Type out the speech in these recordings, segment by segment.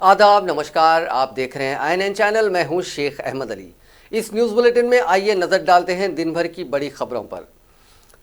आदाब, नमस्कार। आप देख रहे हैं INN चैनल। मैं हूं शेख अहमद अली। इस न्यूज़ बुलेटिन में आइए नज़र डालते हैं दिन भर की बड़ी खबरों पर।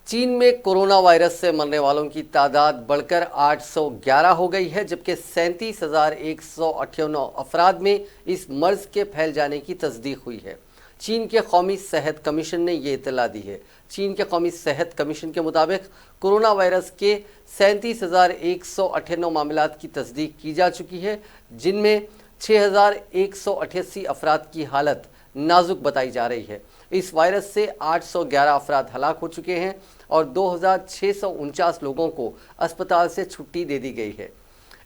चीन में कोरोना वायरस से मरने वालों की तादाद बढ़कर 811 हो गई है, जबकि 37,198 अफराद में इस मर्ज के फैल जाने की तस्दीक हुई है। चीन के कौमी सेहत कमीशन ने ये इत्तला दी है। चीन के कौमी सेहत कमीशन के मुताबिक कोरोना वायरस के 37,198 मामलात की तस्दीक की जा चुकी है, जिनमें 6,188 अफराद की हालत नाजुक बताई जा रही है। इस वायरस से 811 अफराद हलाक हो चुके हैं और 2,649 लोगों को अस्पताल से छुट्टी दे दी गई है।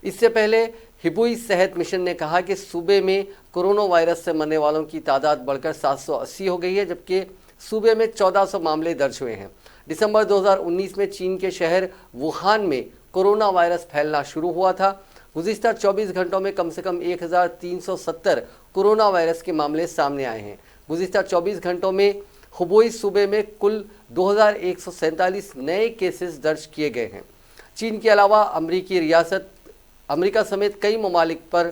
इससे पहले हिबुई सेहत मिशन ने कहा कि सूबे में कोरोना वायरस से मरने वालों की तादाद बढ़कर 780 हो गई है, जबकि सूबे में 1400 मामले दर्ज हुए हैं। दिसंबर 2019 में चीन के शहर वुहान में कोरोना वायरस फैलना शुरू हुआ था। गुज़िश्ता 24 घंटों में कम से कम 1370 कोरोना वायरस के मामले सामने आए हैं। गुज़िश्ता 24 घंटों में हुबेई सूबे में कुल 2147 नए केसेस दर्ज किए गए हैं। चीन के अलावा अमेरिका समेत कई ममालिक पर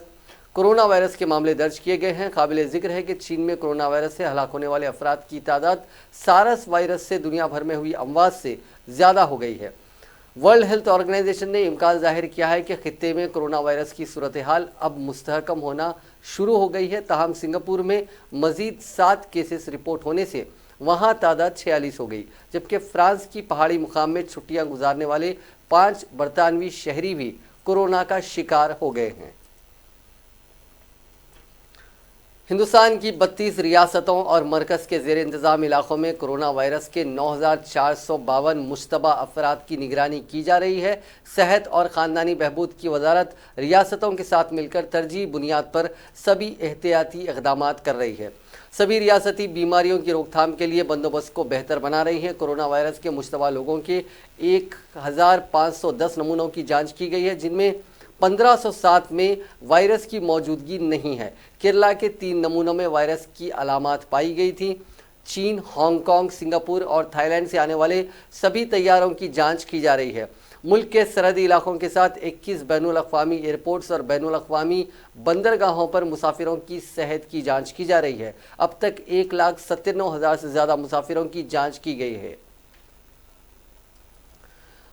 कोरोना वायरस के मामले दर्ज किए गए हैं। काबिल जिक्र है कि चीन में कोरोना वायरस से हलाक होने वाले अफराद की तादाद सारस वायरस से दुनिया भर में हुई अमवात से ज़्यादा हो गई है। वर्ल्ड हेल्थ ऑर्गेनाइजेशन ने इम्कान जाहिर किया है कि खित्ते में कोरोना वायरस की सूरत हाल अब मुस्तहकम होना शुरू हो गई है। ताहम सिंगापुर में मजीद 7 केसेस रिपोर्ट होने से वहाँ तादाद 46 हो गई, जबकि फ्रांस की पहाड़ी मुकाम में छुट्टियाँ गुजारने वाले 5 बरतानवी शहरी भी कोरोना का शिकार हो गए हैं। हिंदुस्तान की 32 रियासतों और मरकज़ के ज़ेर इंतज़ाम इलाक़ों में कोरोना वायरस के 9,452 मुश्तबा अफराद की निगरानी की जा रही है। सेहत और ख़ानदानी बहबूद की वजारत रियासतों के साथ मिलकर तरजीह बुनियाद पर सभी एहतियाती इक़दामात कर रही है। सभी रियासती बीमारियों की रोकथाम के लिए बंदोबस्त को बेहतर बना रही है। कोरोना वायरस के मुश्तबा लोगों के 1,510 नमूनों की जाँच की गई है, जिनमें 1507 में वायरस की मौजूदगी नहीं है। केरला के 3 नमूनों में वायरस की अलामात पाई गई थी। चीन, हांगकांग, सिंगापुर और थाईलैंड से आने वाले सभी तैयारों की जांच की जा रही है। मुल्क के सरहदी इलाकों के साथ 21 बैनुल-अक़वामी एयरपोर्ट्स और बैनुल-अक़वामी बंदरगाहों पर मुसाफिरों की सेहत की जाँच की जा रही है। अब तक 1,97,000 से ज़्यादा मुसाफिरों की जाँच की गई है।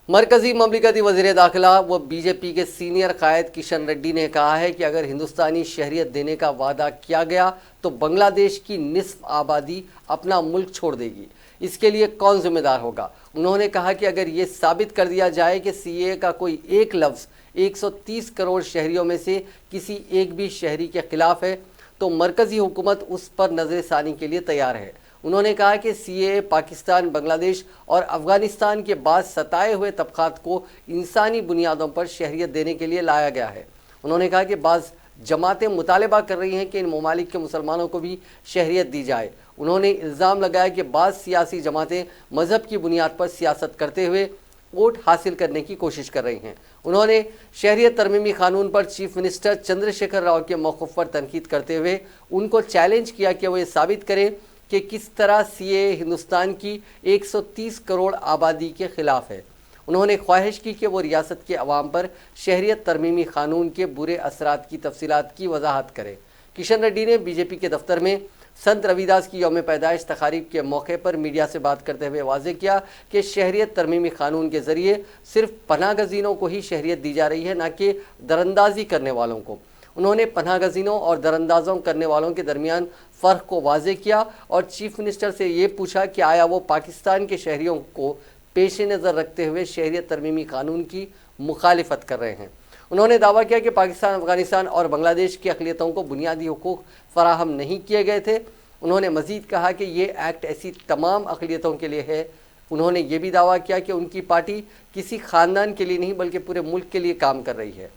मरकज़ी ममलिकती वज़ीर दाखिला व बीजेपी के सीनियर कायद किशन रेड्डी ने कहा है कि अगर हिंदुस्तानी शहरियत देने का वादा किया गया तो बांग्लादेश की निस्फ आबादी अपना मुल्क छोड़ देगी। इसके लिए कौन जिम्मेदार होगा? उन्होंने कहा कि अगर ये साबित कर दिया जाए कि CAA का कोई एक लफ्ज़ 130 करोड़ शहरियों में से किसी एक भी शहरी के खिलाफ है तो मरकज़ी हुकूमत उस पर नज़रसानी के लिए तैयार है। उन्होंने कहा कि CAA पाकिस्तान, बांग्लादेश और अफ़गानिस्तान के बाद सताए हुए तबक़ात को इंसानी बुनियादों पर शहरियत देने के लिए लाया गया है। उन्होंने कहा कि बाज़ जमातें मुतालबा कर रही हैं कि इन ममालिक के मुसलमानों को भी शहरियत दी जाए। उन्होंने इल्ज़ाम लगाया कि बाज़ सियासी जमातें मज़हब की बुनियाद पर सियासत करते हुए वोट हासिल करने की कोशिश कर रही हैं। उन्होंने शहरियत तरमीमी कानून पर चीफ मिनिस्टर चंद्रशेखर राव के मौक़िफ़ पर तनकीद करते हुए उनको चैलेंज किया कि वो ये साबित करें कि किस तरह CAA हिंदुस्तान की 130 करोड़ आबादी के ख़िलाफ़ है। उन्होंने ख्वाहिश की कि वो रियासत के अवाम पर शहरियत तरमीमी कानून के बुरे असरात की तफसीलात की वजाहत करें। किशन रेड्डी ने बीजेपी के दफ्तर में संत रविदास की यौम पैदाइश तकारीब के मौके पर मीडिया से बात करते हुए वाज़ेह किया कि शहरियत तरमीमी कानून के ज़रिए सिर्फ पनाहगज़ीनों को ही शहरियत दी जा रही है, न कि दरअंदाजी करने वालों को। उन्होंने पनाहगज़ीनों और दरअंदाज़ों करने वालों के दरमियान फ़र्क को वाज़ेह किया और चीफ मिनिस्टर से ये पूछा कि आया वो पाकिस्तान के शहरियों को पेश नज़र रखते हुए शहरियत तरमीमी कानून की मुखालिफत कर रहे हैं। उन्होंने दावा किया कि पाकिस्तान, अफ़गानिस्तान और बांग्लादेश की अक़लियतों को बुनियादी हुकूक़ फ़राहम नहीं किए गए थे। उन्होंने मज़ीद कहा कि ये एक्ट ऐसी तमाम अक़लियतों के लिए है। उन्होंने ये भी दावा किया कि उनकी पार्टी किसी ख़ानदान के लिए नहीं बल्कि पूरे मुल्क के लिए काम कर रही है।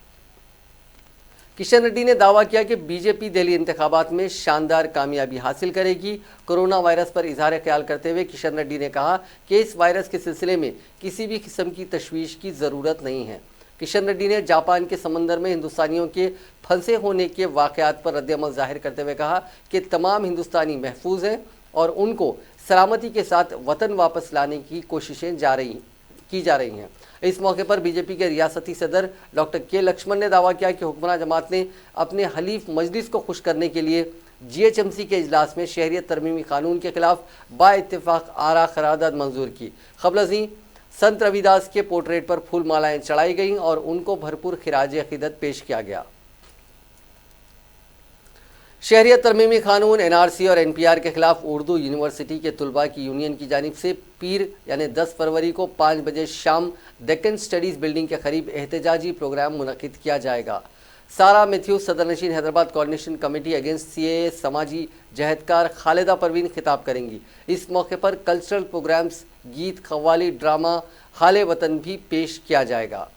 किशन रेड्डी ने दावा किया कि बीजेपी दिल्ली इंतखाबात में शानदार कामयाबी हासिल करेगी। कोरोना वायरस पर इजहार ख्याल करते हुए किशन रेड्डी ने कहा कि इस वायरस के सिलसिले में किसी भी किस्म की तशवीश की ज़रूरत नहीं है। किशन रेड्डी ने जापान के समंदर में हिंदुस्तानियों के फंसे होने के वाक़यात पर रद्द-ए-अमल ज़ाहिर करते हुए कहा कि तमाम हिंदुस्तानी महफूज हैं और उनको सलामती के साथ वतन वापस लाने की कोशिशें जारी की जा रही हैं। इस मौके पर बीजेपी के रियासती सदर डॉक्टर के लक्ष्मण ने दावा किया कि हुक्मरान जमात ने अपने हलीफ मजलिस को खुश करने के लिए जीएचएमसी के इजलास में शहरियत तरमीमी कानून के खिलाफ बाइत्तेफाक आरा करारदाद मंजूर की। खबलजी संत रविदास के पोर्ट्रेट पर फूल मालाएं चढ़ाई गईं और उनको भरपूर खिराज अकीदत पेश किया गया। शहरियत तरमीमी कानून एनआरसी और एनपीआर के खिलाफ उर्दू यूनिवर्सिटी के तुलबा की यूनियन की जानिब से पीर यानी 10 फरवरी को 5 बजे शाम डेक्कन स्टडीज़ बिल्डिंग के करीब एहतजाजी प्रोग्राम मुनक्किद किया जाएगा। सारा मैथ्यूज सदरनशीन Hyderabad coordination committee against CAA समाजी जहदकार खालिदा परवीन खिताब करेंगी। इस मौके पर कल्चरल प्रोग्राम्स, गीत, कव्वाली, ड्रामा, हाले वतन भी पेश किया जाएगा।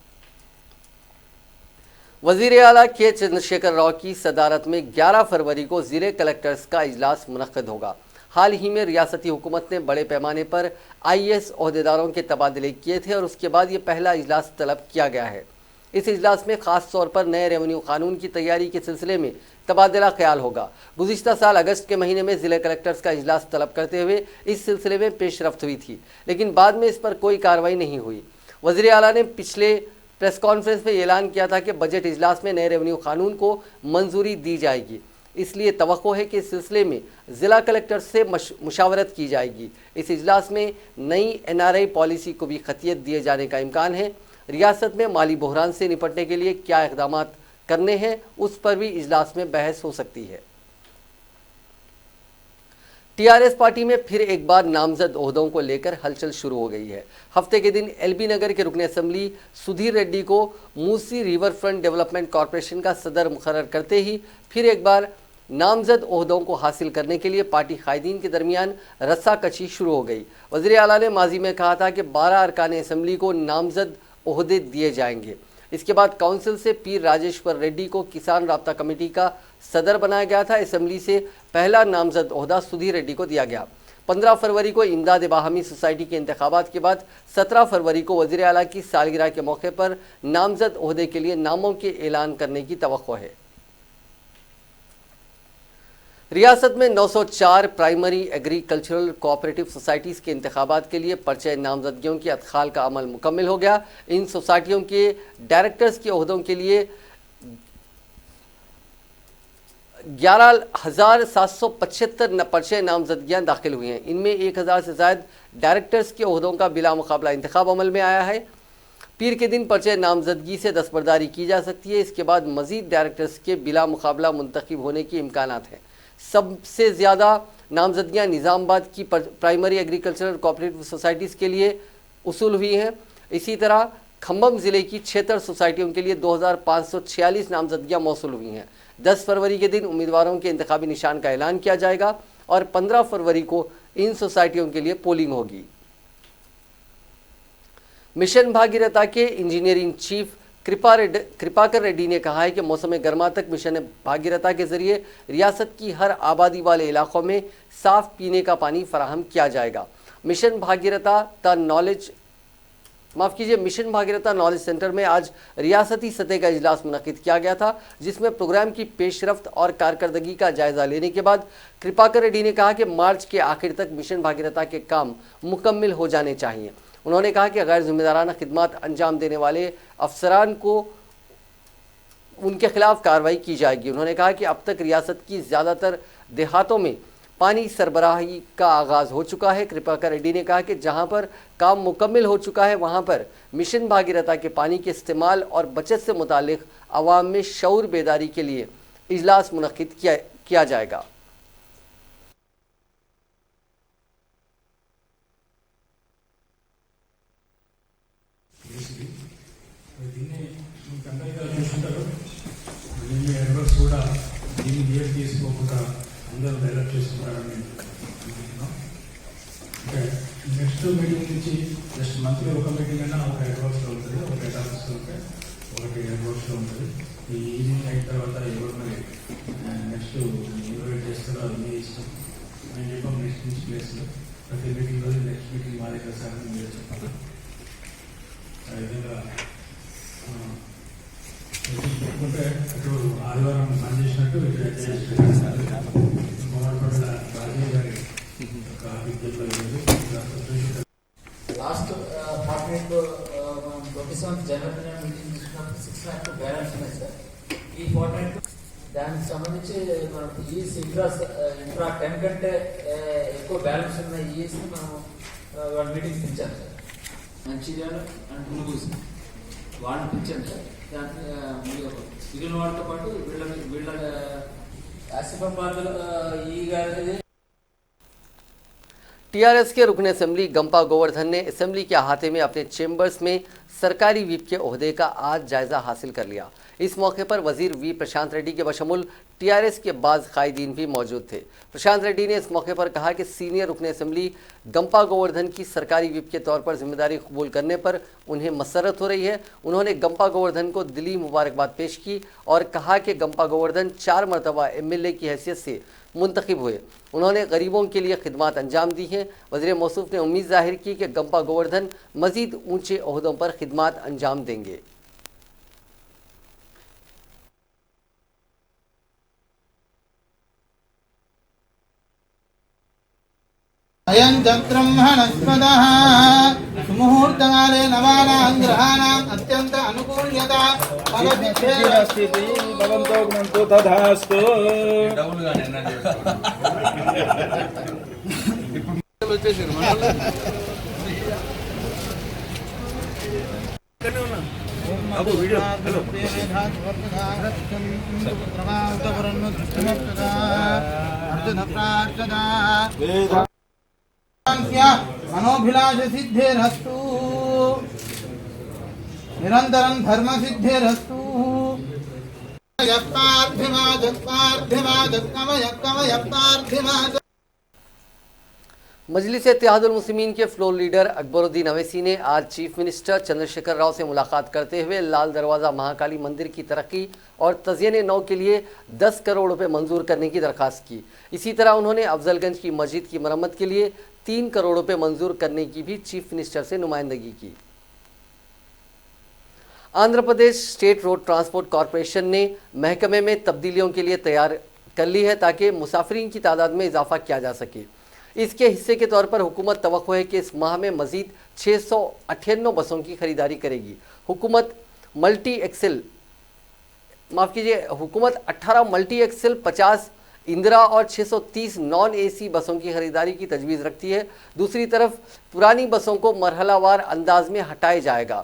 वज़ीर आला के चंद्रशेखर राव की सदारत में 11 फरवरी को ज़िले कलेक्टर्स का इजलास मुनक्किद होगा। हाल ही में रियासती हुकूमत ने बड़े पैमाने पर आईएएस ओहदेदारों के तबादले किए थे और उसके बाद ये पहला इजलास तलब किया गया है। इस इजलास में ख़ास तौर पर नए रेवेन्यू कानून की तैयारी के सिलसिले में तबादला ख्याल होगा। गुज़िश्ता साल अगस्त के महीने में ज़िले कलेक्टर्स का इजलास तलब करते हुए इस सिलसिले में पेशरफ्त हुई थी, लेकिन बाद में इस पर कोई कार्रवाई नहीं हुई। वज़ीर आला ने पिछले प्रेस कॉन्फ्रेंस में ऐलान किया था कि बजट इजलास में नए रेवेन्यू कानून को मंजूरी दी जाएगी, इसलिए तवक्को है कि इस सिलसिले में ज़िला कलेक्टर से मुशावरत की जाएगी। इस इजलास में नई एनआरआई पॉलिसी को भी खतियत दिए जाने का इम्कान है। रियासत में माली बहरान से निपटने के लिए क्या इक़दाम करने हैं उस पर भी इजलास में बहस हो सकती है। टीआरएस पार्टी में फिर एक बार नामजद ओहदों को लेकर हलचल शुरू हो गई है। हफ्ते के दिन एलबी नगर के रुकन असम्बली सुधीर रेड्डी को Musi river front development corporation का सदर मुकर्रर करते ही फिर एक बार नामजद ओहदों को हासिल करने के लिए पार्टी कायदीन के दरमियान रस्साकशी शुरू हो गई। वज़ीर आला ने माजी में कहा था कि 12 अरकान असम्बली को नामजद ओहदे दिए जाएंगे। इसके बाद काउंसिल से पीर राजेश्वर रेड्डी को किसान राब्ता कमेटी का सदर बनाया गया था। असम्बली से पहला नामजद ओहदा सुधीर रेड्डी को दिया गया। 15 फरवरी को इमदाद बाहमी सोसाइटी के इंतखाबात के बाद 17 फरवरी को वज़ीर आला की सालगिरह के मौके पर नामजद ओहदे के लिए नामों के ऐलान करने की तवक्को है। रियासत में 904 प्राइमरी एग्रीकल्चरल कोऑपरेटिव सोसाइटीज़ के इंतखाबात के लिए पर्चे नामजदगियों की अदखाल का अमल मुकम्मल हो गया। इन सोसाइटियों के डायरेक्टर्स के ओहदों के लिए 11,775 पर्चे नामजदगियाँ दाखिल हुई हैं। इनमें 1,000 से ज़ायद डायरेक्टर्स के ओहदों का बिला मुकाबला इंतखाब अमल में आया है। पीर के दिन पर्चे नामजदगी से दस्तबरदारी की जा सकती है। इसके बाद मज़ीद डायरेक्टर्स के बिला मुकाबला मुंतखब होने की इम्कानात हैं। सबसे ज़्यादा नामजदगियाँ निज़ामाबाद की प्राइमरी एग्रीकल्चरल कोऑपरेटिव सोसाइटीज़ के लिए उसूल हुई हैं। इसी तरह खम्बम ज़िले की 76 सोसाइटियों के लिए 2,546 नामजदगियाँ मौसूल हुई हैं। 10 फरवरी के दिन उम्मीदवारों के इंतखाबी निशान का ऐलान किया जाएगा और 15 फरवरी को इन सोसाइटियों के लिए पोलिंग होगी। मिशन भागीरथा के इंजीनियरिंग चीफ कृपाकर रेड्डी ने कहा है कि मौसम गर्मा तक मिशन भागीरथा के जरिए रियासत की हर आबादी वाले इलाकों में साफ पीने का पानी फराहम किया जाएगा। मिशन भागीरथा नॉलेज सेंटर में आज रियासती सतह का इजलास मुनक्किद किया गया था, जिसमें प्रोग्राम की पेशरफ्त और कारकर्दगी का जायजा लेने के बाद कृपाकर रेड्डी ने कहा कि मार्च के आखिर तक मिशन भागीरथा के काम मुकम्मल हो जाने चाहिए। उन्होंने कहा कि गैर जिम्मेदाराना खिदमात अंजाम देने वाले अफसरान को उनके खिलाफ कार्रवाई की जाएगी। उन्होंने कहा कि अब तक रियासत की ज़्यादातर देहातों में पानी सरबराही का आगाज़ हो चुका है। कृपाकर रेड्डी ने कहा कि जहां पर काम मुकम्मल हो चुका है वहां पर मिशन भागीरथा के पानी के इस्तेमाल और बचत से मुतालिक अवाम में शऊर बेदारी के लिए इजलास मुनक्किद किया जाएगा। అందరూ డెవలప్ చేసుకుంటారని అనుకుంటున్నాం. అంటే నెక్స్ట్ మీటింగ్ నుంచి జస్ట్ మంత్లీ ఒక మీటింగ్ అయినా ఒక హెడ్ వర్క్స్లో ఉంటుంది, ఒక హెడ్ ఆఫీస్లో ఉంటే ఒకటి హెడ్ వర్క్స్లో ఉంటుంది. ఈ ఈవినింగ్ అయిన తర్వాత ఎవరు మరి నెక్స్ట్ ఇన్వైట్ చేస్తారో అది మీ ఇష్టం. నేను చెప్పాం నెక్స్ట్ నుంచి ప్లేస్లో ప్రతి మీటింగ్ రోజు నెక్స్ట్ మీటింగ్ మా దగ్గర సార్ మీరు చెప్పాలి. ఆ విధంగా చెప్పుకుంటే అటు ఆదివారం పని చేసినట్టు ఇటు లాస్ట్ ఫార్మేట్ 27th జనవరి మీటింగ్ తీసుకున్నప్పుడు 6 lakh బ్యాలెన్స్ ఉన్నాయి సార్. ఈ ఫార్మేట్ దానికి సంబంధించి మనకు ఈఎస్ ఇంట్రా 10 కంటే ఎక్కువ బ్యాలెన్స్ ఉన్న ఈఎస్ మనం వాళ్ళ మీటింగ్ పిలిచాం సార్. మంచిర్యాల అండ్ ములుగు వాళ్ళని పిలిచాం సార్. దానికి మిగిలిన వాళ్ళతో పాటు వీళ్ళ ఆసిఫాబాద్ ఈ గారి टीआरएस के रुकन असेंबली गंपा गोवर्धन ने असेंबली के अहाते में अपने चेंबर्स में सरकारी व्हिप के ओहदे का आज जायजा हासिल कर लिया। इस मौके पर वजीर वी प्रशांत रेड्डी के बशमुल टीआरएस के बाज़ कायदीन भी मौजूद थे। प्रशांत रेड्डी ने इस मौके पर कहा कि सीनियर रुकन असेंबली गंपा गोवर्धन की सरकारी व्हिप के तौर पर जिम्मेदारी कबूल करने पर उन्हें मसरत हो रही है। उन्होंने गंपा गोवर्धन को दिली मुबारकबाद पेश की और कहा कि गंपा गोवर्धन 4 मरतबा MLA की हैसियत से मुंतखब हुए। उन्होंने गरीबों के लिए खिदमात अंजाम दी हैं। वज़ीर मौसूफ ने उम्मीद जाहिर की कि गंपा गोवर्धन मज़ीद ऊंचे ओहदों पर खिदमात अंजाम देंगे। अयं ब्रह्मणस्पदः सुमुहूर्तकाले नवानां ग्रहाणाम् अत्यन्त अनुकूल्यता अस्ति भवन्तो गुणन्तो तथास्तु। मनोभिलाष सिद्धिरस्तु निरंतरं धर्म सिद्धिरस्तु। मजलिस इत्तेहादुल मुस्लिमीन के फ्लोर लीडर अकबरुद्दीन अवैसी ने आज चीफ मिनिस्टर चंद्रशेखर राव से मुलाकात करते हुए लाल दरवाज़ा महाकाली मंदिर की तरक्की और तज़यीन नौ के लिए 10 करोड़ रुपए मंजूर करने की दरख्वास्त की। इसी तरह उन्होंने अफजलगंज की मस्जिद की मरम्मत के लिए 3 करोड़ रुपए मंजूर करने की भी चीफ मिनिस्टर से नुमाइंदगी की। Andhra Pradesh state road transport corporation ने महकमे में तब्दीलियों के लिए तैयार कर ली है ताकि मुसाफिरीन की तादाद में इजाफा किया जा सके। इसके हिस्से के तौर पर हुकूमत तवक्को है कि इस माह में मजीद 698 बसों की खरीदारी करेगी। हुकूमत 18 मल्टी एक्सेल 50 इंदिरा और 630 नॉन AC बसों की खरीदारी की तजवीज़ रखती है। दूसरी तरफ पुरानी बसों को मरहलावार अंदाज में हटाया जाएगा।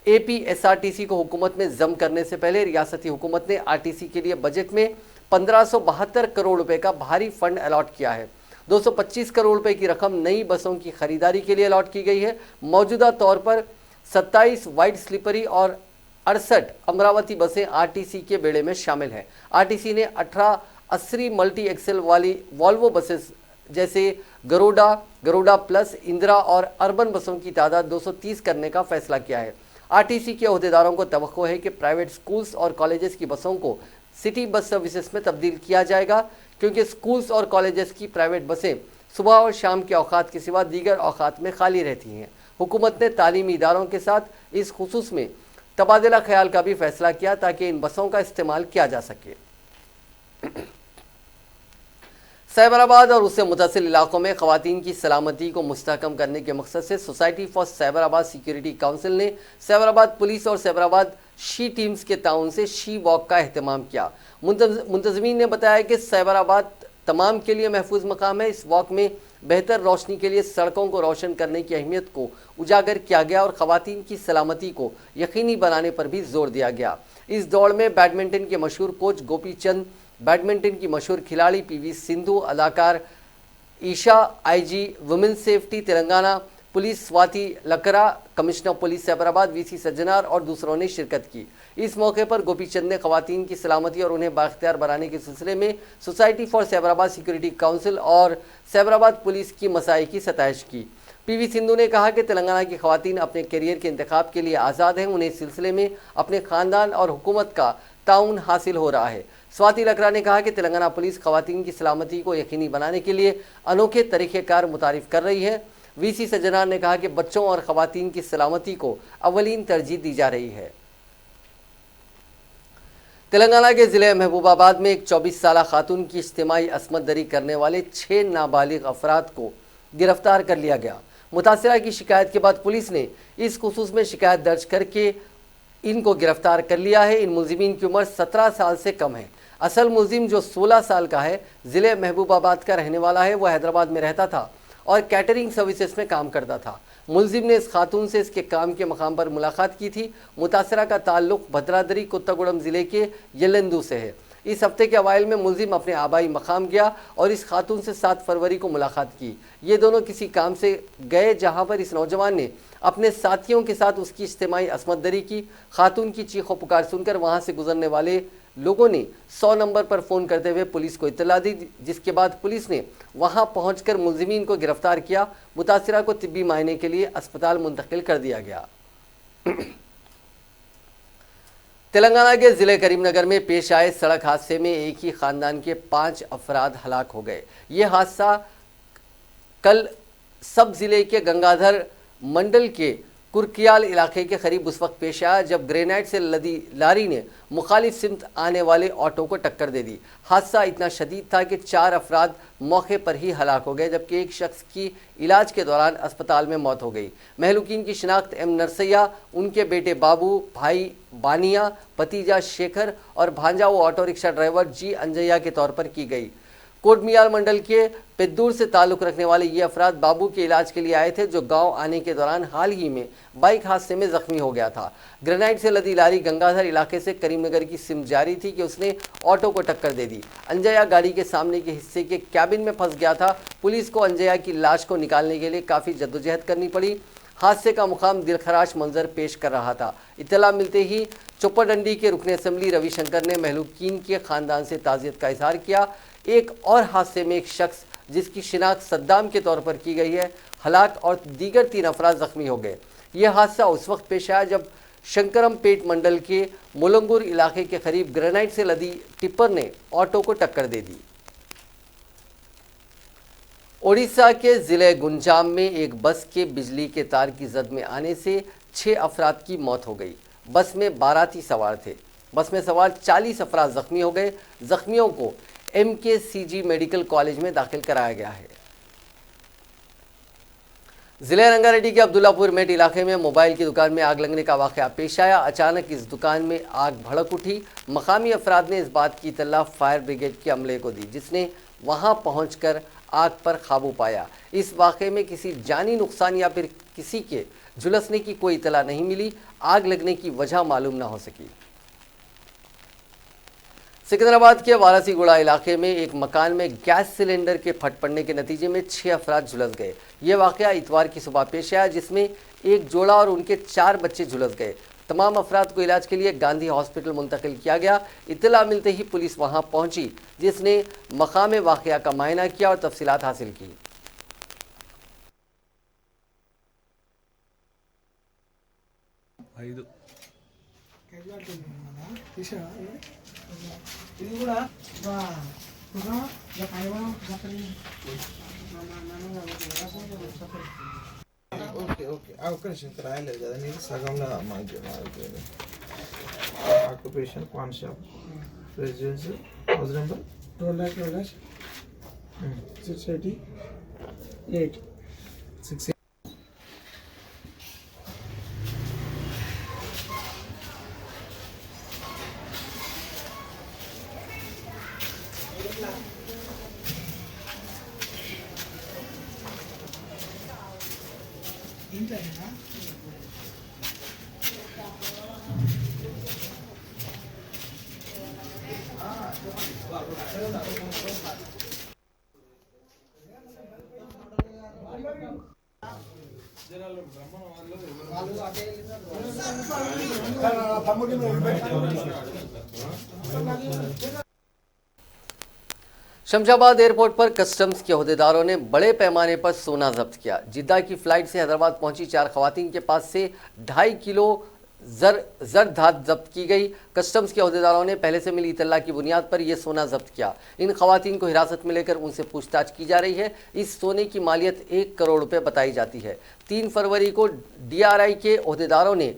APSRTC को हुकूमत में जम करने से पहले रियासती हुकूमत ने RTC के लिए बजट में 1572 करोड़ रुपए का भारी फंड अलॉट किया है। 225 करोड़ रुपए की रकम नई बसों की खरीदारी के लिए अलॉट की गई है। मौजूदा तौर पर 27 वाइड स्लीपरी और 68 अमरावती बसें RTC के बेड़े में शामिल हैं। RTC ने 18 मल्टी एक्सेल वाली वॉल्वो बसेस जैसे गरुड़ा प्लस, इंदिरा और अर्बन बसों की तादाद 230 करने का फैसला किया है। RTC के अहदेदारों को तवक्को है कि प्राइवेट स्कूल्स और कॉलेजेस की बसों को सिटी बस सर्विसेज में तब्दील किया जाएगा, क्योंकि स्कूल्स और कॉलेजेस की प्राइवेट बसें सुबह और शाम के औकात के सिवा दीगर औकात में खाली रहती हैं। हुकूमत ने तालीमी इदारों के साथ इस खुसूस में तबादला ख्याल का भी फैसला किया ताकि इन बसों का इस्तेमाल किया जा सके। साइबराबाद और उससे मुतासिल इलाकों में ख़वातीन की सलामती को मुस्तहकम करने के मकसद से society for Cyberabad security council ने साइबराबाद पुलिस और साइबराबाद शी टीम्स के ताउन से शी वॉक का अहतमाम किया। मुंतज़मीन ने बताया कि साइबराबाद तमाम के लिए महफूज मकाम है। इस वॉक में बेहतर रोशनी के लिए सड़कों को रोशन करने की अहमियत को उजागर किया गया और ख़वातीन की सलामती को यकीनी बनाने पर भी जोर दिया गया। इस दौड़ में बैडमिंटन के मशहूर कोच गोपी चंद, बैडमिंटन की मशहूर खिलाड़ी PV सिंधु, अदाकार Isha, IG women safety Telangana police Swati Lakra, commissioner police Cyberabad VC Sajjanar और दूसरों ने शिरकत की। इस मौके पर गोपी चंद ने ख़वातीन की सलामती और उन्हें बाख्तियार बनाने के सिलसिले में society for Cyberabad security council और साइबराबाद पुलिस की मसाई की सताइश की। PV सिंधु ने कहा कि तेलंगाना की ख़वातीन अपने करियर के इंतखाब के लिए आज़ाद हैं। उन्हें इस सिलसिले में अपने ख़ानदान और हुकूमत का ताउन हासिल हो रहा है। स्वाति लकरा ने कहा कि तेलंगाना पुलिस ख़वातीन की सलामती को यकीनी बनाने के लिए अनोखे तरीक़ेकार मुतारिफ़ कर रही है। VC सज्जनार ने कहा कि बच्चों और ख़वातीन की सलामती को अव्वलीन तरजीह दी जा रही है। तेलंगाना के ज़िले महबूबाबाद में एक 24 साला खातून की इज्तिमाई असमत दरी करने वाले 6 नाबालिग अफराद को गिरफ्तार कर लिया गया। मुतासिरा की शिकायत के बाद पुलिस ने इस खुसूस में शिकायत दर्ज करके इनको गिरफ्तार कर लिया है। इन मुलजिमीन की उम्र 17 साल से कम है। असल मुलजिम जो 16 साल का है, ज़िले महबूबाबाद का रहने वाला है। वह हैदराबाद में रहता था और कैटरिंग सर्विसेज में काम करता था। मुलजिम ने इस खातून से इसके काम के मकाम पर मुलाकात की थी। मुतासिरा का ताल्लुक भद्रादरी कोत्तागुड़म ज़िले के येल्लंदू से है। इस हफ्ते के अवाइल में मुलजिम अपने आबाई मकाम गया और इस खातून से 7 फरवरी को मुलाकात की। ये दोनों किसी काम से गए जहां पर इस नौजवान ने अपने साथियों के साथ उसकी इज्तिमाई असमत दरी की। खातून की चीखों पुकार सुनकर वहां से गुजरने वाले लोगों ने 100 नंबर पर फ़ोन करते हुए पुलिस को इत्तला दी, जिसके बाद पुलिस ने वहां पहुंचकर मुलजिमीन को गिरफ्तार किया। मुतासिरा को तिब्बी मायने के लिए अस्पताल मुंतकिल कर दिया गया। तेलंगाना के ज़िले करीमनगर में पेश आए सड़क हादसे में एक ही ख़ानदान के 5 अफराद हलाक हो गए। ये हादसा कल सब ज़िले के गंगाधर मंडल के कुरकियाल इलाके के करीब उस वक्त पेश आया जब ग्रेनाइट से लदी लारी ने मुखालिफ सिमत आने वाले ऑटो को टक्कर दे दी। हादसा इतना शदीद था कि 4 अफराद मौके पर ही हलाक हो गए, जबकि एक शख्स की इलाज के दौरान अस्पताल में मौत हो गई। महलूकीन की शिनाख्त एम नरसैया, उनके बेटे बाबू, भाई बानिया, भतीजा शेखर और भांजा व ऑटो रिक्शा ड्राइवर जी अंजैया के तौर पर की गई। कोटमियाल मंडल के पिद्दूर से ताल्लुक़ रखने वाले ये अफराद बाबू के इलाज के लिए आए थे, जो गांव आने के दौरान हाल ही में बाइक हादसे में जख्मी हो गया था। ग्रेनाइट से लदी लारी गंगाधर इलाके से करीमनगर की सिम जारी थी कि उसने ऑटो को टक्कर दे दी। अंजैया गाड़ी के सामने के हिस्से के कैबिन में फंस गया था। पुलिस को अंजैया की लाश को निकालने के लिए काफ़ी जद्दोजहद करनी पड़ी। हादसे का मुकाम दिलखराश मंजर पेश कर रहा था। इत्तला मिलते ही चोपड़डंडी के रुकने असम्बली रविशंकर ने महलूकीन के ख़ानदान से ताज़ियत का इजहार किया। एक और हादसे में एक शख्स जिसकी शिनाख्त सद्दाम के तौर पर की गई है हलाक और दीगर 3 अफराद जख्मी हो गए। यह हादसा उस वक्त पेश आया जब शंकरमपेट मंडल के मुलंगुर इलाके के करीब ग्रेनाइट से लदी टिप्पर ने ऑटो को टक्कर दे दी। ओडिशा के ज़िले गुंजाम में एक बस के बिजली के तार की जद में आने से 6 अफराद की मौत हो गई। बस में बाराती सवार थे। बस में सवार 40 अफराद जख्मी हो गए। जख्मियों को MKCG मेडिकल कॉलेज में दाखिल कराया गया है। जिले रंगारेड्डी के अब्दुल्लापुर मेट इलाके में मोबाइल की दुकान में आग लगने का वाकया पेश आया। अचानक इस दुकान में आग भड़क उठी। मकामी अफराद ने इस बात की इत्तला फायर ब्रिगेड के अमले को दी, जिसने वहां पहुंचकर आग पर काबू पाया। इस वाकये में किसी जानी नुकसान या फिर किसी के झुलसने की कोई इत्तला नहीं मिली। आग लगने की वजह मालूम न हो सकी। सिकंदराबाद के वारासीगुड़ा इलाके में एक मकान में गैस सिलेंडर के फट पड़ने के नतीजे में 6 अफराद झुलस गए। ये वाकया इतवार की सुबह पेश आया, जिसमें एक जोड़ा और उनके 4 बच्चे झुलस गए। तमाम अफराद को इलाज के लिए गांधी हॉस्पिटल मुंतकिल किया गया। इत्तला मिलते ही पुलिस वहां पहुंची, जिसने मकाम वाकया का मायना किया और तफसीलात हासिल की। ఇది కూడా ఓకే ఓకే ఒక్క నిమిషం ఇక్కడ రాయలేదు కదా నీకు సగంలో occupation pan shop residence house number 12/688 Shamshabad airport पर कस्टम्स के अहदेदारों ने बड़े पैमाने पर सोना जब्त किया। जिद्दा की फ्लाइट से हैदराबाद पहुंची 4 खवातीन के पास से 2.5 किलो जर धात जब्त की गई। कस्टम्स के अहदेदारों ने पहले से मिली इत्तला की बुनियाद पर यह सोना जब्त किया। इन खवातीन को हिरासत में लेकर उनसे पूछताछ की जा रही है। इस सोने की मालियत 1 करोड़ रुपए बताई जाती है। 3 फरवरी को DRI के अहदेदारों ने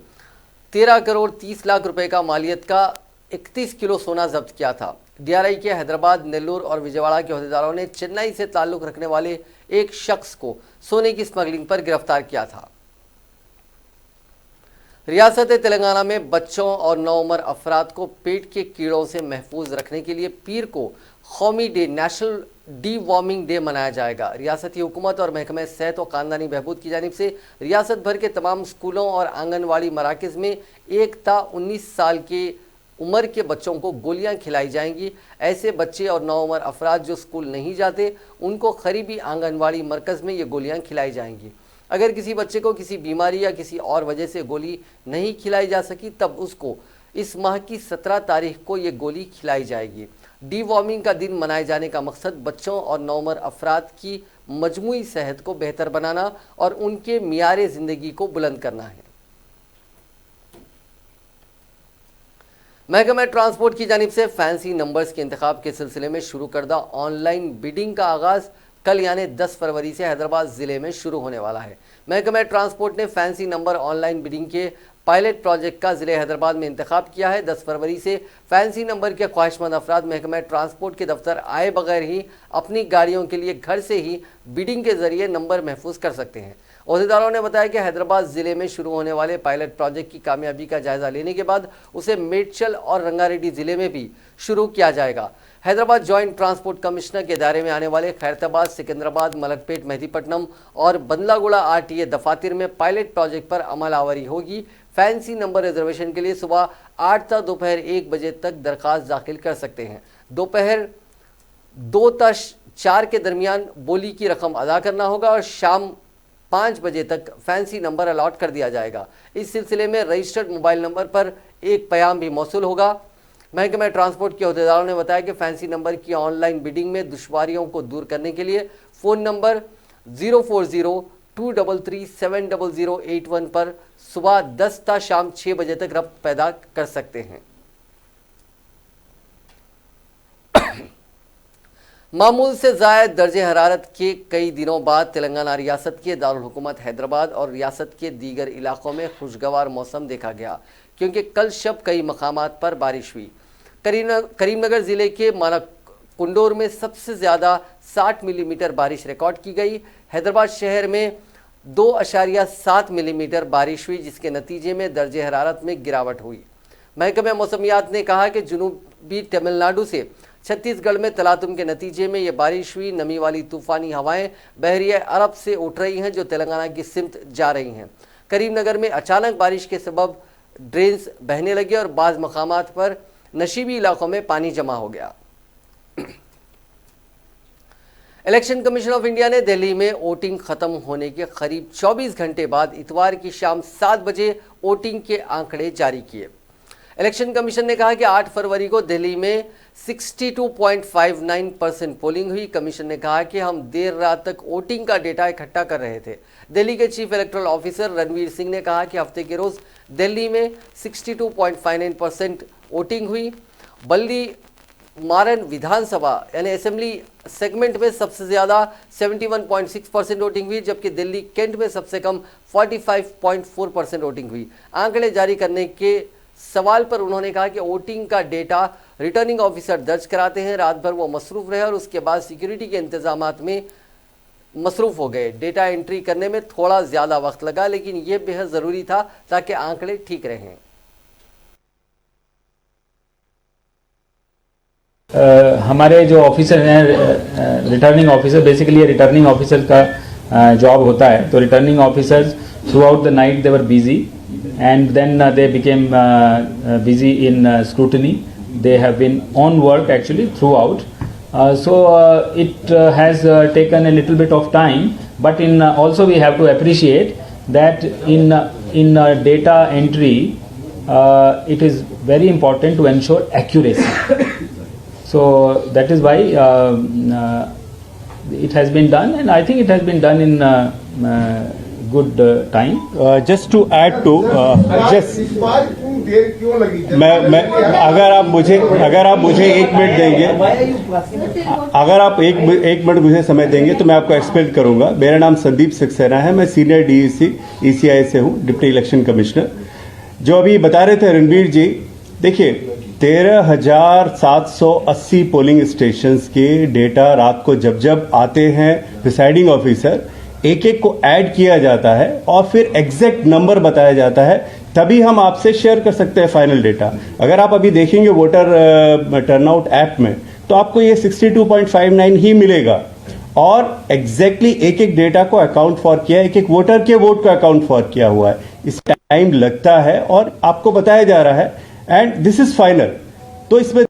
13 करोड़ 30 लाख रुपए का मालियत का 31 किलो सोना जब्त किया था। DRI के हैदराबाद, नेल्लूर और विजयवाड़ा के अहदेदारों ने चेन्नई से ताल्लुक़ रखने वाले एक शख्स को सोने की स्मगलिंग पर गिरफ्तार किया था। रियासत तेलंगाना में बच्चों और नौउम्र अफराद को पेट के कीड़ों से महफूज रखने के लिए पीर को कौमी डे नेशनल डी-वॉर्मिंग डे मनाया जाएगा। रियासती हुकूमत और महकमे सेहत और ख़ानदानी बहबूद की जानिब से रियासत भर के तमाम स्कूलों और आंगनवाड़ी मराकज़ में 1 ता 19 साल के उम्र के बच्चों को गोलियां खिलाई जाएंगी। ऐसे बच्चे और नौउम्र अफराद जो स्कूल नहीं जाते उनको करीबी आंगनवाड़ी मरकज़ में ये गोलियां खिलाई जाएंगी। अगर किसी बच्चे को किसी बीमारी या किसी और वजह से गोली नहीं खिलाई जा सकी तब उसको इस माह की 17 तारीख को ये गोली खिलाई जाएगी। डी-वॉर्मिंग का दिन मनाए जाने का मकसद बच्चों और नौउम्र अफराद की मजमूई सेहत को बेहतर बनाना और उनके मियारे ज़िंदगी को बुलंद करना है। महकमा ट्रांसपोर्ट की जानिब से फैंसी नंबर्स के इंतखाब के सिलसिले में शुरू करदा ऑनलाइन बिडिंग का आगाज़ कल यानी 10 फरवरी से हैदराबाद ज़िले में शुरू होने वाला है। महकमा ट्रांसपोर्ट ने फैंसी नंबर ऑनलाइन बिडिंग के पायलट प्रोजेक्ट का ज़िले हैदराबाद में इंतखाब किया है। 10 फरवरी से फैंसी नंबर के ख्वाहिशमंद अफराद महकमा ट्रांसपोर्ट के दफ्तर आए बगैर ही अपनी गाड़ियों के लिए घर से ही बिडिंग के ज़रिए नंबर महफूज कर सकते हैं। ओहदेदारों ने बताया कि हैदराबाद ज़िले में शुरू होने वाले पायलट प्रोजेक्ट की कामयाबी का जायज़ा लेने के बाद उसे मेडचल और रंगारेड्डी ज़िले में भी शुरू किया जाएगा। हैदराबाद जॉइंट ट्रांसपोर्ट कमिश्नर के दायरे में आने वाले खैरताबाद, सिकंदराबाद, मलकपेट, मेहदीपट्टनम और बंदलागुड़ा RTA दफातर में पायलट प्रोजेक्ट पर अमल आवरी होगी। फैंसी नंबर रिजर्वेशन के लिए सुबह 8 ता दोपहर 1 बजे तक दरख्वास्त दाखिल कर सकते हैं। दोपहर 2 ता 4 के दरमियान बोली की रकम अदा करना होगा और शाम 5 बजे तक फैंसी नंबर अलॉट कर दिया जाएगा। इस सिलसिले में रजिस्टर्ड मोबाइल नंबर पर एक पैगाम भी मौसूल होगा। महकमा ट्रांसपोर्ट के अहदेदारों ने बताया कि फैंसी नंबर की ऑनलाइन बिडिंग में दुश्वारियों को दूर करने के लिए फ़ोन नंबर 040-233-70081 पर सुबह 10 ता शाम 6 बजे तक रब्त पैदा कर सकते हैं। मामूल से ज़ायद दर्जे हरारत के कई दिनों बाद तेलंगाना रियासत के दारुल हुकूमत हैदराबाद और रियासत के दीगर इलाकों में खुशगवार मौसम देखा गया, क्योंकि कल शब कई मकामात पर बारिश हुई। करीमनगर ज़िले के मानाकुंडोर में सबसे ज़्यादा 60 मिलीमीटर बारिश रिकॉर्ड की गई। हैदराबाद शहर में 2.7 मिलीमीटर बारिश हुई, जिसके नतीजे में दर्जे हरारत में गिरावट हुई। महकमा मौसमियात ने कहा कि जुनूबी तमिलनाडु से छत्तीसगढ़ में तलातुम के नतीजे में ये बारिश हुई। नमी वाली तूफ़ानी हवाएं बहरिया अरब से उठ रही हैं जो तेलंगाना की सिमत जा रही हैं। करीमनगर में अचानक बारिश के सबब ड्रेन्स बहने लगे और बाज़ मकामात पर नशीबी इलाकों में पानी जमा हो गया। इलेक्शन कमीशन ऑफ इंडिया ने दिल्ली में वोटिंग खत्म होने के करीब 24 घंटे बाद इतवार की शाम 7 बजे वोटिंग के आंकड़े जारी किए। इलेक्शन कमीशन ने कहा कि 8 फरवरी को दिल्ली में 62.59% पोलिंग हुई। कमीशन ने कहा कि हम देर रात तक वोटिंग का डेटा इकट्ठा कर रहे थे। दिल्ली के chief electoral officer Ranveer Singh ने कहा कि हफ्ते के रोज़ दिल्ली में 62.59% वोटिंग हुई। बल्ली मारन विधानसभा यानी असेंबली सेगमेंट में सबसे ज़्यादा 71.6% वोटिंग हुई, जबकि दिल्ली कैंट में सबसे कम 45.4% वोटिंग हुई। आंकड़े जारी करने के सवाल पर उन्होंने कहा कि वोटिंग का डेटा रिटर्निंग ऑफिसर दर्ज कराते हैं। रात भर वो मसरूफ़ रहे और उसके बाद सिक्योरिटी के इंतजामात में मसरूफ़ हो गए। डेटा एंट्री करने में थोड़ा ज़्यादा वक्त लगा, लेकिन ये बेहद ज़रूरी था ताकि आंकड़े ठीक रहें। हमारे जो ऑफिसर हैं, returning officer, basically returning officer का जॉब होता है। तो returning officers through out the night they were busy and then they became busy in scrutiny. They have been on work actually throughout. So it has taken a little bit of time, but in also we have to appreciate that in data entry it is very important to ensure accuracy. So that is why it has been done, and I think it has been done in good time. Just to add to just मैं अगर आप मुझे 1 minute देंगे, अगर आप एक minute मुझे समय देंगे तो मैं आपको एक्सप्लेन करूंगा। मेरा नाम संदीप सक्सेना है, मैं सीनियर DEC ECI से हूं, डिप्टी इलेक्शन कमिश्नर। जो अभी बता रहे थे रणवीर जी, देखिए 13,780 पोलिंग स्टेशंस के डेटा रात को जब जब आते हैं प्रिसाइडिंग ऑफिसर एक एक को ऐड किया जाता है और फिर एग्जैक्ट नंबर बताया जाता है, तभी हम आपसे शेयर कर सकते हैं फाइनल डेटा। अगर आप अभी देखेंगे वोटर टर्नआउट ऐप में तो आपको ये 62.59 ही मिलेगा और एग्जैक्टली एक एक डेटा को अकाउंट फॉर किया, एक एक वोटर के वोट को अकाउंट फॉर किया हुआ है। इस टाइम लगता है और आपको बताया जा रहा है एंड दिस इज फाइनल। तो इसमें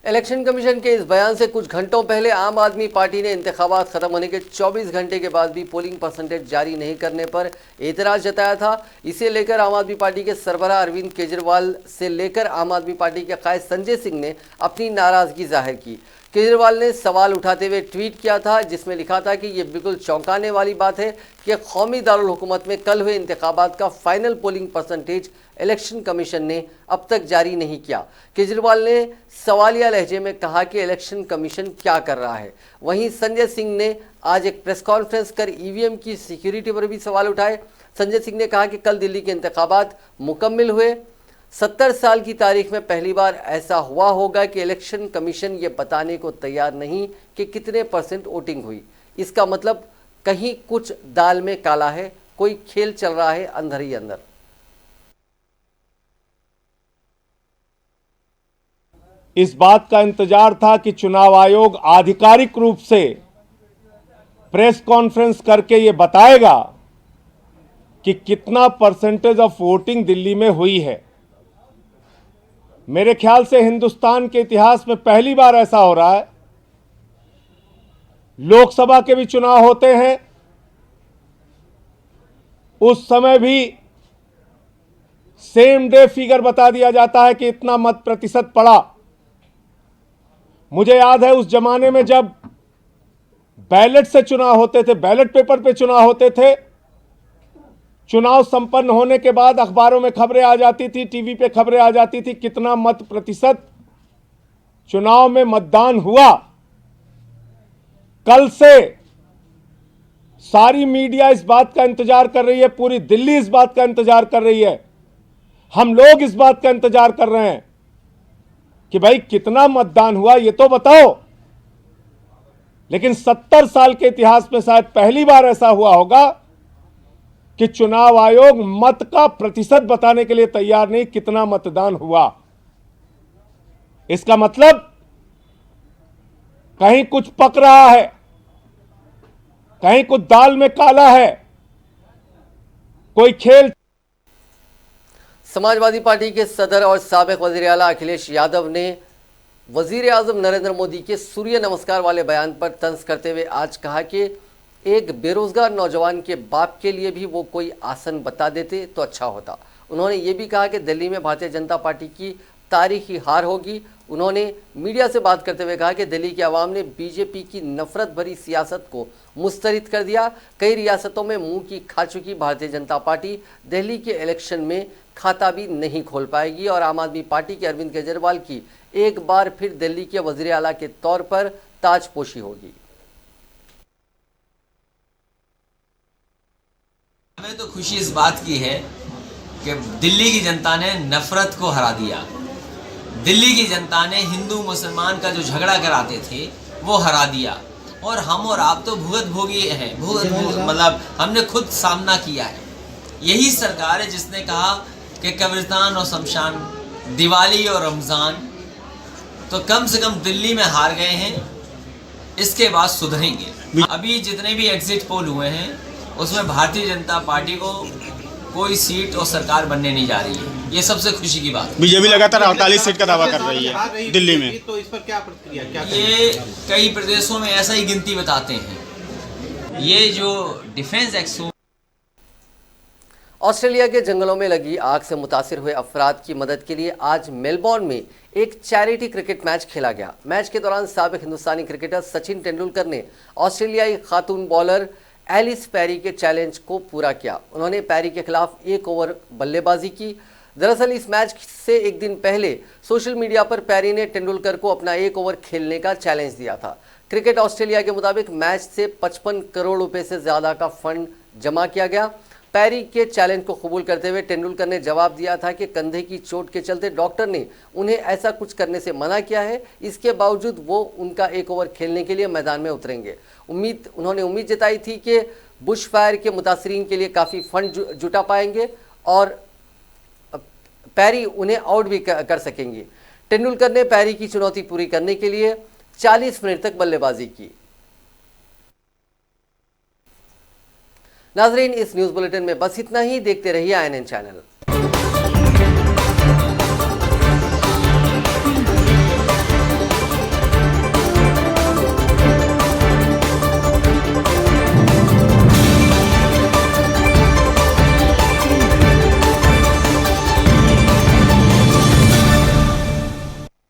इलेक्शन कमीशन के इस बयान से कुछ घंटों पहले आम आदमी पार्टी ने इंतखाबात खत्म होने के 24 घंटे के बाद भी पोलिंग परसेंटेज जारी नहीं करने पर एतराज जताया था। इसे लेकर आम आदमी पार्टी के सरबराह अरविंद केजरीवाल से लेकर आम आदमी पार्टी के कायद संजय सिंह ने अपनी नाराजगी जाहिर की। केजरीवाल ने सवाल उठाते हुए ट्वीट किया था जिसमें लिखा था कि ये बिल्कुल चौंकाने वाली बात है कि कौमी दारुल हुकूमत में कल हुए इंतखाबात का final polling percentage election commission ने अब तक जारी नहीं किया। केजरीवाल ने सवालिया लहजे में कहा कि इलेक्शन कमीशन क्या कर रहा है। वहीं संजय सिंह ने आज एक प्रेस कॉन्फ्रेंस कर ईवीएम की सिक्योरिटी पर भी सवाल उठाए। संजय सिंह ने कहा कि कल दिल्ली के इंतखाबात मुकम्मल हुए। 70 साल की तारीख में पहली बार ऐसा हुआ होगा कि इलेक्शन कमीशन ये बताने को तैयार नहीं कि कितने % वोटिंग हुई। इसका मतलब कहीं कुछ दाल में काला है, कोई खेल चल रहा है अंदर ही अंदर। इस बात का इंतजार था कि चुनाव आयोग आधिकारिक रूप से प्रेस कॉन्फ्रेंस करके ये बताएगा कि कितना % ऑफ वोटिंग दिल्ली में हुई है। मेरे ख्याल से हिंदुस्तान के इतिहास में पहली बार ऐसा हो रहा है। लोकसभा के भी चुनाव होते हैं, उस समय भी सेम डे फिगर बता दिया जाता है कि इतना मत प्रतिशत पड़ा। मुझे याद है उस जमाने में जब बैलेट से चुनाव होते थे, बैलेट पेपर पे चुनाव होते थे, चुनाव संपन्न होने के बाद अखबारों में खबरें आ जाती थी, टीवी पे खबरें आ जाती थी कितना मत प्रतिशत चुनाव में मतदान हुआ। कल से सारी मीडिया इस बात का इंतजार कर रही है, पूरी दिल्ली इस बात का इंतजार कर रही है, हम लोग इस बात का इंतजार कर रहे हैं कि भाई कितना मतदान हुआ ये तो बताओ। लेकिन 70 साल के इतिहास में शायद पहली बार ऐसा हुआ होगा कि चुनाव आयोग मत का प्रतिशत बताने के लिए तैयार नहीं, कितना मतदान हुआ। इसका मतलब कहीं कुछ पक रहा है, कहीं कुछ दाल में काला है, कोई खेल। समाजवादी पार्टी के सदर और साबिक वजीर आला अखिलेश यादव ने वजीर आजम नरेंद्र मोदी के सूर्य नमस्कार वाले बयान पर तंज करते हुए आज कहा कि एक बेरोजगार नौजवान के बाप के लिए भी वो कोई आसन बता देते तो अच्छा होता। उन्होंने ये भी कहा कि दिल्ली में भारतीय जनता पार्टी की तारीखी हार होगी। उन्होंने मीडिया से बात करते हुए कहा कि दिल्ली की आवाम ने बीजेपी की नफरत भरी सियासत को मुस्तरद कर दिया। कई रियासतों में मुंह की खा चुकी भारतीय जनता पार्टी दिल्ली के इलेक्शन में खाता भी नहीं खोल पाएगी और आम आदमी पार्टी के अरविंद केजरीवाल की एक बार फिर दिल्ली के वजीर आला के तौर पर ताजपोशी होगी। हमें तो खुशी इस बात की है कि दिल्ली की जनता ने नफरत को हरा दिया। दिल्ली की जनता ने हिंदू मुसलमान का जो झगड़ा कराते थे वो हरा दिया और हम और आप तो भुगत भोगी हैं, मतलब हमने खुद सामना किया है। यही सरकार है जिसने कहा कि कब्रिस्तान और शमशान, दिवाली और रमज़ान, तो कम से कम दिल्ली में हार गए हैं, इसके बाद सुधरेंगे। अभी जितने भी एग्जिट पोल हुए हैं उसमें भारतीय जनता पार्टी को कोई सीट और सरकार बनने नहीं जा रही है, ये सबसे खुशी की बात है। बीजेपी लगातार 48 सीट का दावा कर रही है दिल्ली में, तो इस पर क्या प्रतिक्रिया, क्या ये कई प्रदेशों में ऐसा ही गिनती बताते हैं। ये जो डिफेंस एक्सो ऑस्ट्रेलिया के जंगलों में लगी आग से मुतासिर हुए अफराद की मदद के लिए आज मेलबोर्न में एक चैरिटी क्रिकेट मैच खेला गया। मैच के दौरान साबिक हिंदुस्तानी क्रिकेटर सचिन तेंदुलकर ने ऑस्ट्रेलियाई खातून बॉलर एलिस पैरी के चैलेंज को पूरा किया। उन्होंने पैरी के खिलाफ 1 ओवर बल्लेबाजी की। दरअसल इस मैच से एक दिन पहले सोशल मीडिया पर पैरी ने तेंदुलकर को अपना 1 ओवर खेलने का चैलेंज दिया था। क्रिकेट ऑस्ट्रेलिया के मुताबिक मैच से 55 करोड़ रुपए से ज़्यादा का फंड जमा किया गया। पैरी के चैलेंज को कबूल करते हुए तेंदुलकर ने जवाब दिया था कि कंधे की चोट के चलते डॉक्टर ने उन्हें ऐसा कुछ करने से मना किया है, इसके बावजूद वो उनका एक ओवर खेलने के लिए मैदान में उतरेंगे। उन्होंने उम्मीद जताई थी कि बुश फायर के मुतासरीन के लिए काफ़ी फंड जुटा पाएंगे और पैरी उन्हें आउट भी कर सकेंगी। तेंदुलकर ने पैरी की चुनौती पूरी करने के लिए 40 मिनट तक बल्लेबाजी की। नाजरीन, इस न्यूज़ बुलेटिन में बस इतना ही। देखते रहिए INN चैनल।